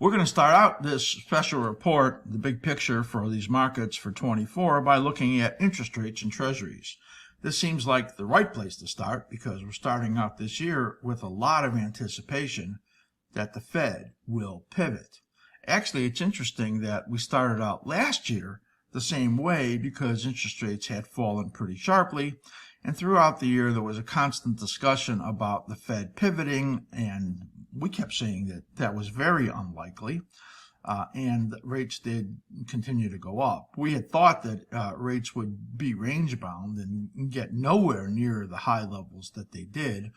We're going to start out this special report, the big picture for these markets for 24, by looking at interest rates and treasuries. This seems like the right place to start because we're starting out this year with a lot of anticipation that the Fed will pivot. Actually, it's interesting that we started out last year the same way because interest rates had fallen pretty sharply, and throughout the year there was a constant discussion about the Fed pivoting, and we kept saying that that was very unlikely, and rates did continue to go up. We had thought that rates would be range bound and get nowhere near the high levels that they did,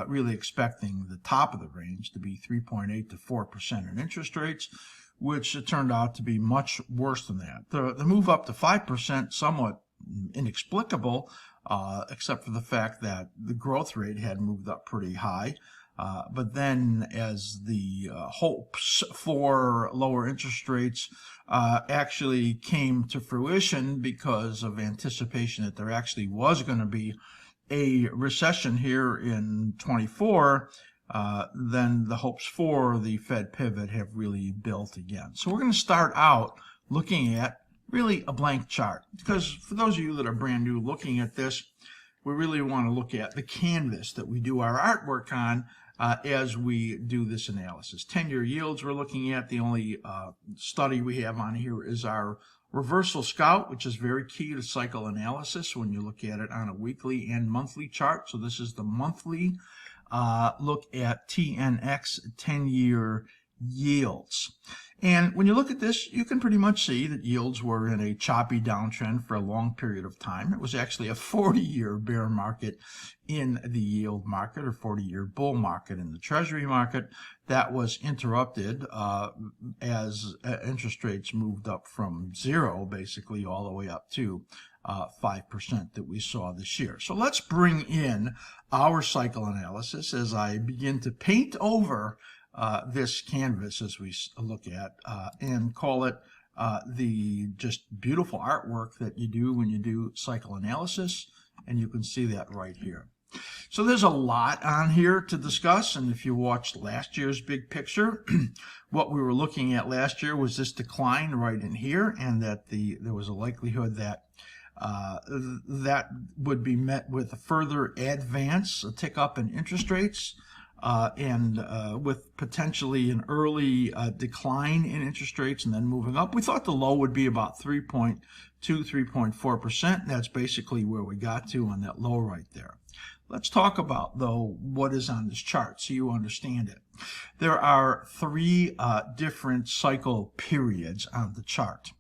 really expecting the top of the range to be 3.8 to 4% in interest rates, which turned out to be much worse than that. The move up to 5% somewhat inexplicable, except for the fact that the growth rate had moved up pretty high. But then as the hopes for lower interest rates actually came to fruition because of anticipation that there actually was going to be a recession here in 24, then the hopes for the Fed pivot have really built again. So we're going to start out looking at really a blank chart, because for those of you that are brand new looking at this, we really want to look at the canvas that we do our artwork on as we do this analysis. 10-year yields we're looking at. The only study we have on here is our reversal scout, which is very key to cycle analysis when you look at it on a weekly and monthly chart. So this is the monthly look at TNX 10-year yields. And when you look at this, you can pretty much see that yields were in a choppy downtrend for a long period of time. It was actually a 40-year bear market in the yield market, or 40-year bull market in the Treasury market. That was interrupted as interest rates moved up from zero, basically, all the way up to 5% that we saw this year. So let's bring in our cycle analysis as I begin to paint over this canvas as we look at and call it the just beautiful artwork that you do when you do cycle analysis, and you can see that right here. So there's a lot on here to discuss, and if you watched last year's big picture, what we were looking at last year was this decline right in here, and that there was a likelihood that that would be met with a further advance, a tick up in interest rates, and with potentially an early decline in interest rates and then moving up. We thought the low would be about 3.2, 3.4%. That's basically where we got to on that low right there. Let's talk about, though, what is on this chart so you understand it. There are three different cycle periods on the chart.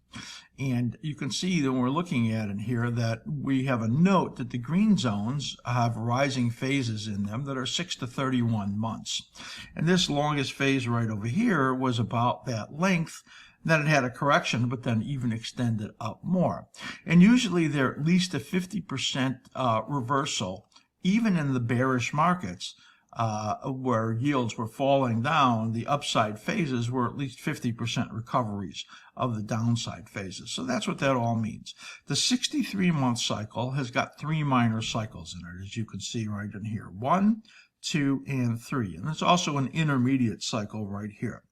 And you can see that when we're looking at it here that we have a note that the green zones have rising phases in them that are 6 to 31 months. And this longest phase right over here was about that length. Then it had a correction, but then even extended up more. And usually they're at least a 50% reversal, even in the bearish markets. Where yields were falling down, the upside phases were at least 50% recoveries of the downside phases. So that's what that all means. The 63-month cycle has got three minor cycles in it, as you can see right in here. 1, 2, and 3. And there's also an intermediate cycle right here.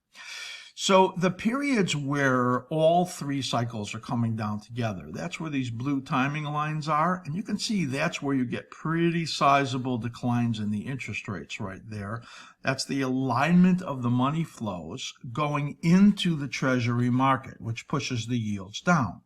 So the periods where all three cycles are coming down together, that's where these blue timing lines are. And you can see that's where you get pretty sizable declines in the interest rates right there. That's the alignment of the money flows going into the Treasury market, which pushes the yields down.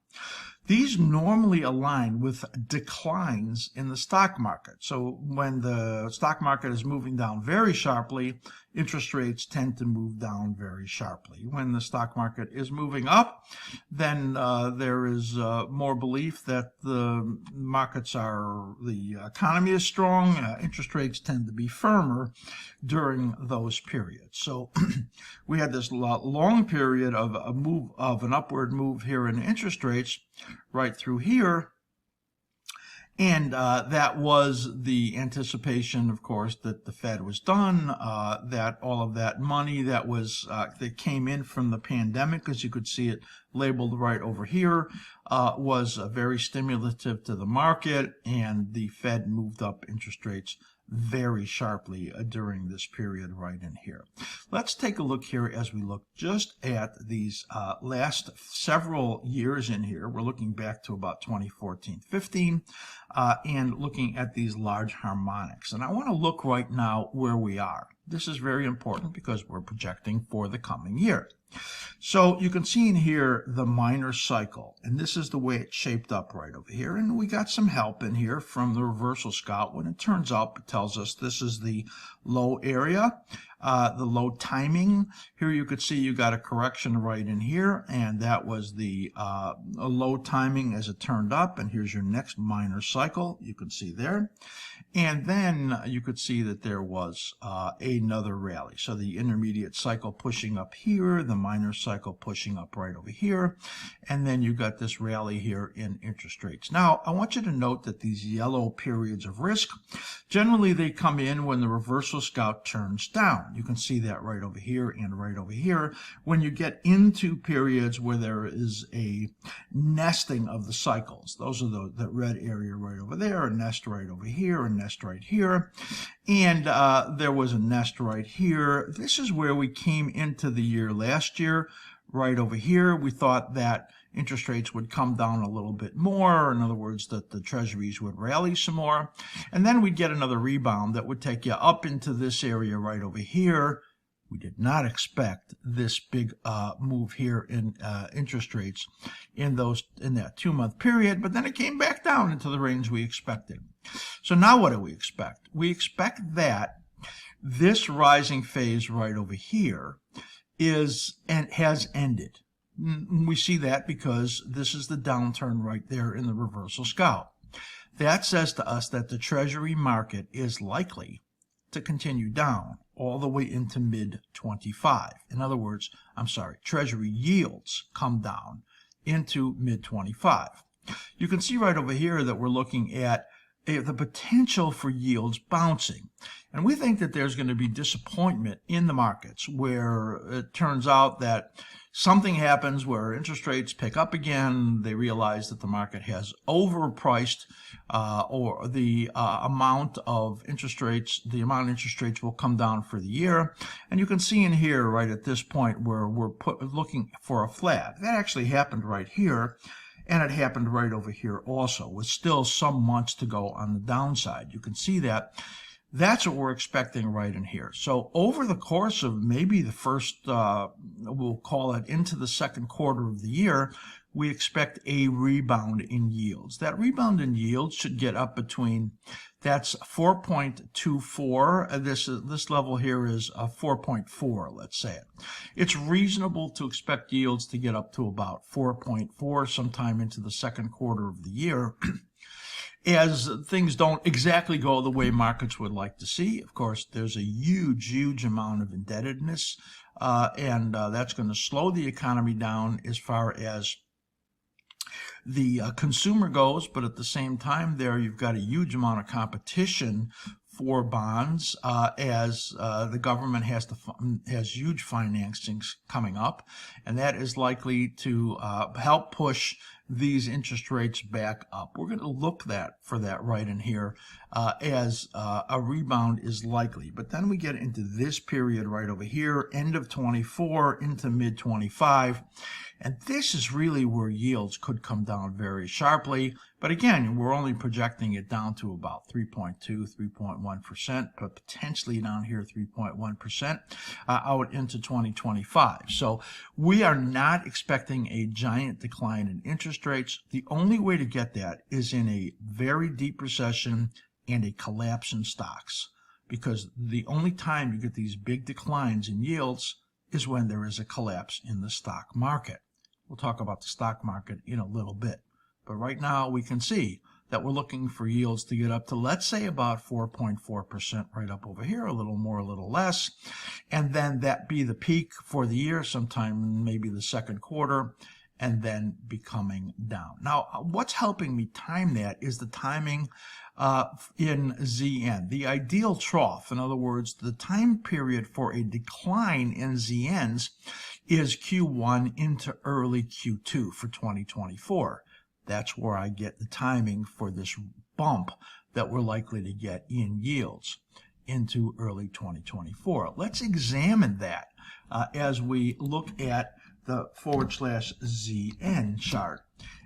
These normally align with declines in the stock market. So when the stock market is moving down very sharply, interest rates tend to move down very sharply. When the stock market is moving up, then there is more belief that the economy is strong. Interest rates tend to be firmer during those periods. So we had this long period of an upward move here in interest rates right through here. And that was the anticipation, of course, that the Fed was done, that all of that money that came in from the pandemic, as you could see it labeled right over here, was very stimulative to the market, and the Fed moved up interest rates very sharply during this period right in here. Let's take a look here as we look just at these last several years in here. We're looking back to about 2014-15 and looking at these large harmonics. And I want to look right now where we are. This is very important because we're projecting for the coming year. So you can see in here the minor cycle, and this is the way it's shaped up right over here. And we got some help in here from the reversal scout. When it turns up, it tells us this is the low area, the low timing. Here you could see you got a correction right in here, and that was the low timing as it turned up. And here's your next minor cycle. You can see there. And then you could see that there was another rally. So the intermediate cycle pushing up here, the minor cycle pushing up right over here, and then you got this rally here in interest rates. Now, I want you to note that these yellow periods of risk, generally they come in when the reversal scout turns down. You can see that right over here and right over here. When you get into periods where there is a nesting of the cycles, those are the red area right over there, a nest right over here, a nest right here, and there was a nest right here. This is where we came into the year last year. Right over here, we thought that interest rates would come down a little bit more. In other words, that the treasuries would rally some more. And then we'd get another rebound that would take you up into this area right over here. We did not expect this big move here in interest rates in that 2-month period, but then it came back down into the range we expected. So now what do we expect? We expect that this rising phase right over here has ended. We see that because this is the downturn right there in the reversal scout. That says to us that the Treasury market is likely to continue down all the way into mid-25. In other words, Treasury yields come down into mid-25. You can see right over here that we're looking at the potential for yields bouncing. And we think that there's going to be disappointment in the markets where it turns out that something happens where interest rates pick up again. They realize that the market has overpriced or the amount of interest rates will come down for the year. And you can see in here right at this point where we're looking for a flat. That actually happened right here. And it happened right over here also, with still some months to go on the downside. You can see that. That's what we're expecting right in here. So over the course of maybe the first, we'll call it into the second quarter of the year, we expect a rebound in yields. That rebound in yields should get up between, that's 4.24. This level here is 4.4, let's say it. It's reasonable to expect yields to get up to about 4.4 sometime into the second quarter of the year. As things don't exactly go the way markets would like to see. Of course, there's a huge amount of indebtedness, and that's going to slow the economy down as far as the consumer goes, but at the same time there you've got a huge amount of competition for bonds as the government has huge financings coming up, and that is likely to help push these interest rates back up. We're going to look for that right in here as a rebound is likely. But then we get into this period right over here, end of 24 into mid-25. And this is really where yields could come down very sharply. But again, we're only projecting it down to about 3.2, 3.1%, but potentially down here 3.1% out into 2025. So we are not expecting a giant decline in interest rates. The only way to get that is in a very deep recession and a collapse in stocks, because the only time you get these big declines in yields is when there is a collapse in the stock market. We'll talk about the stock market in a little bit. But right now we can see that we're looking for yields to get up to, let's say, about 4.4% right up over here, a little more, a little less. And then that be the peak for the year, sometime maybe the second quarter, and then be coming down. Now, what's helping me time that is the timing in ZN, the ideal trough. In other words, the time period for a decline in ZNs is Q1 into early Q2 for 2024. That's where I get the timing for this bump that we're likely to get in yields into early 2024. Let's examine that as we look at the /ZN chart.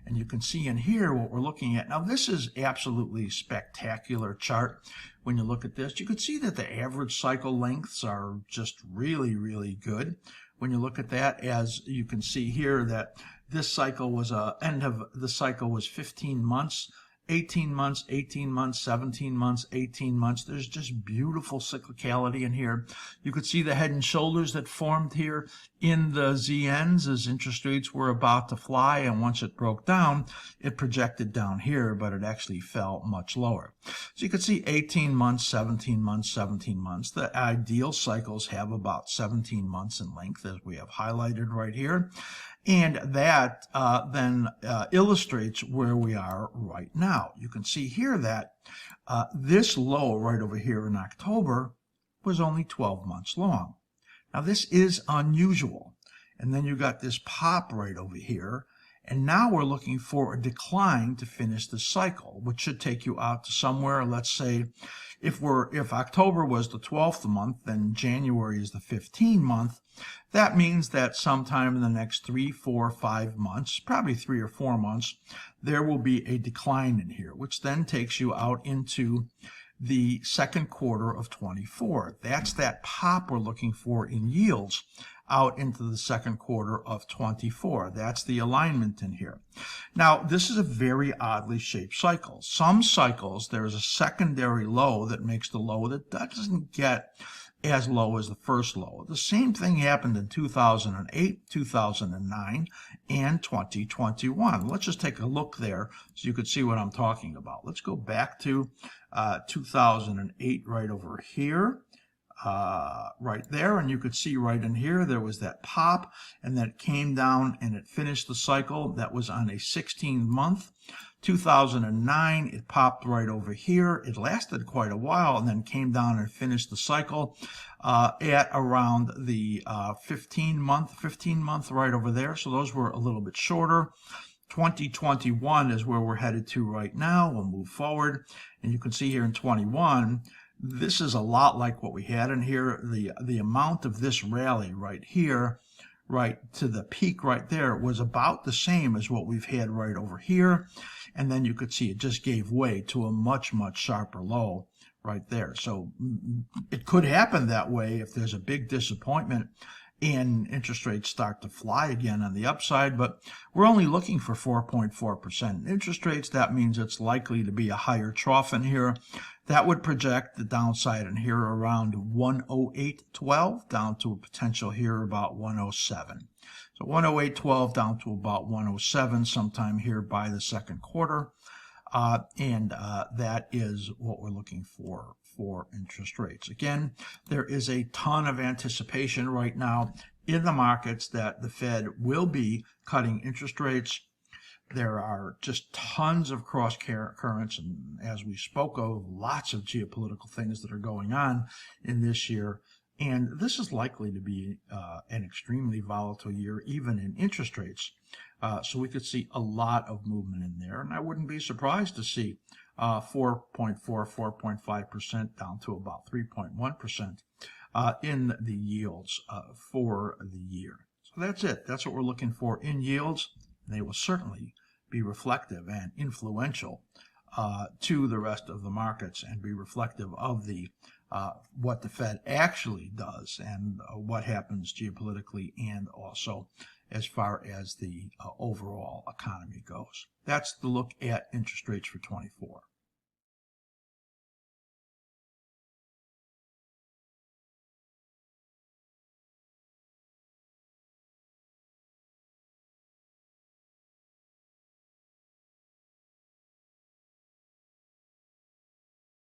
And you can see in here what we're looking at. Now, this is absolutely spectacular chart. When you look at this, you can see that the average cycle lengths are just really, really good. When you look at that, as you can see here, that this cycle was end of the cycle was 15 months, 18 months, 18 months, 17 months, 18 months. There's just beautiful cyclicality in here. You could see the head and shoulders that formed here in the ZNs as interest rates were about to fly, and once it broke down, it projected down here, but it actually fell much lower. So you could see 18 months, 17 months, 17 months. The ideal cycles have about 17 months in length, as we have highlighted right here. And that then illustrates where we are right now. You can see here that this low right over here in October was only 12 months long. Now, this is unusual. And then you got this pop right over here. And now we're looking for a decline to finish the cycle, which should take you out to somewhere, let's say, if October was the 12th month, then January is the 15th month. That means that sometime in the next 3, 4, 5 months, probably 3 or 4 months, there will be a decline in here, which then takes you out into the second quarter of 24. That's that pop we're looking for in yields out into the second quarter of 24. That's the alignment in here. Now, this is a very oddly shaped cycle. Some cycles, there's a secondary low that makes the low that doesn't get as low as the first low. The same thing happened in 2008, 2009, and 2021. Let's just take a look there so you could see what I'm talking about. Let's go back to 2008 right over here. Right there, and you could see right in here there was that pop, and then it came down and it finished the cycle. That was on a 16-month. 2009, it popped right over here. It lasted quite a while and then came down and finished the cycle at around the 15-month right over there. So those were a little bit shorter. 2021 is where we're headed to right now. We'll move forward, and you can see here in 21, this is a lot like what we had in here. The amount of this rally right here, right to the peak right there, was about the same as what we've had right over here. And then you could see it just gave way to a much, much sharper low right there. So it could happen that way if there's a big disappointment and interest rates start to fly again on the upside, but we're only looking for 4.4% interest rates. That means it's likely to be a higher trough in here. That would project the downside in here around 108.12 down to a potential here about 107. So 108.12 down to about 107 sometime here by the second quarter. That is what we're looking for interest rates. Again, there is a ton of anticipation right now in the markets that the Fed will be cutting interest rates. There are just tons of cross currents, and as we spoke of, lots of geopolitical things that are going on in this year. And this is likely to be an extremely volatile year, even in interest rates. So we could see a lot of movement in there. And I wouldn't be surprised to see 4.4, 4.5% down to about 3.1% in the yields for the year. So that's it. That's what we're looking for in yields. They will certainly be reflective and influential to the rest of the markets and be reflective of the what the Fed actually does and what happens geopolitically and also as far as the overall economy goes. That's the look at interest rates for 24.